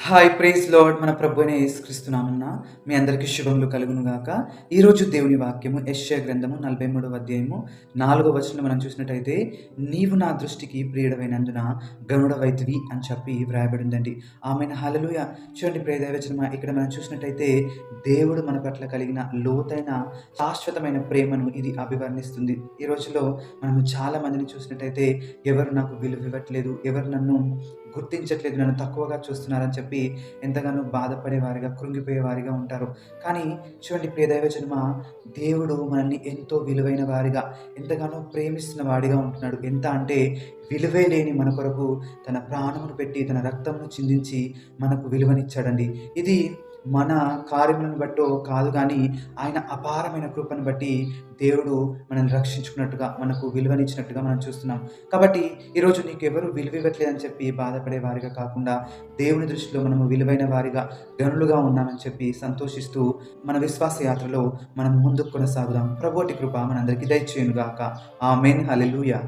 Hi praise lord. మన ప్రభు అయిన యేసుక్రీస్తు నామమున మీ అందరికీ శుభములు కలుగును గాక. ఈరోజు దేవుని వాక్యము యెషయా గ్రంథము 43వ అధ్యాయము 4వ వచనం మనం చూసినట్టయితే, నీవు నా దృష్టికి ప్రియుడవైనందున గనుడవైతివి అని చెప్పి వ్రాయబడిందండి. ఆమేన్, హల్లెలూయా. చూడండి ప్రియ దైవజనమా, ఇక్కడ మనం చూసినట్టయితే దేవుడు మన పట్ల కలిగిన లోతైన శాశ్వతమైన ప్రేమను ఇది అభివర్ణిస్తుంది. ఈ రోజుల్లో మనము చాలా మందిని చూసినట్టయితే, ఎవరు నాకు విలువ ఇవ్వట్లేదు, ఎవరు నన్ను గుర్తించట్లేదు, నన్ను తక్కువగా చూస్తున్నారని చెప్పి ఎంతగానో బాధపడేవారిగా, కృంగిపోయేవారిగా ఉంటారు. కానీ చూడండి ప్రియ దైవజనమా, దేవుడు మనల్ని ఎంతో విలువైన వారిగా, ఎంతగానో ప్రేమిస్తున్న వాడిగా ఉంటున్నాడు. ఎంత అంటే విలువే లేని మన కొరకు తన ప్రాణమును పెట్టి, తన రక్తమును చిందించి మనకు విలువనిచ్చాడండి. ఇది మన కార్యములను బట్టో కాదు గానీ, ఆయన అపారమైన కృపను బట్టి దేవుడు మనల్ని రక్షించుకున్నట్టుగా, మనకు విలువనిచ్చినట్టుగా మనం చూస్తున్నాం. కాబట్టి ఈరోజు నీకెవరు విలువ ఇవ్వట్లేదని చెప్పి బాధపడే వారిగా కాకుండా, దేవుని దృష్టిలో మనము విలువైన వారిగా, గనులుగా ఉన్నామని చెప్పి సంతోషిస్తూ మన విశ్వాస యాత్రలో మనం ముందుకు కొనసాగుదాం. ప్రభువటి కృప మనందరికీ దయచేయును గాక. ఆమేన్, హల్లెలూయా.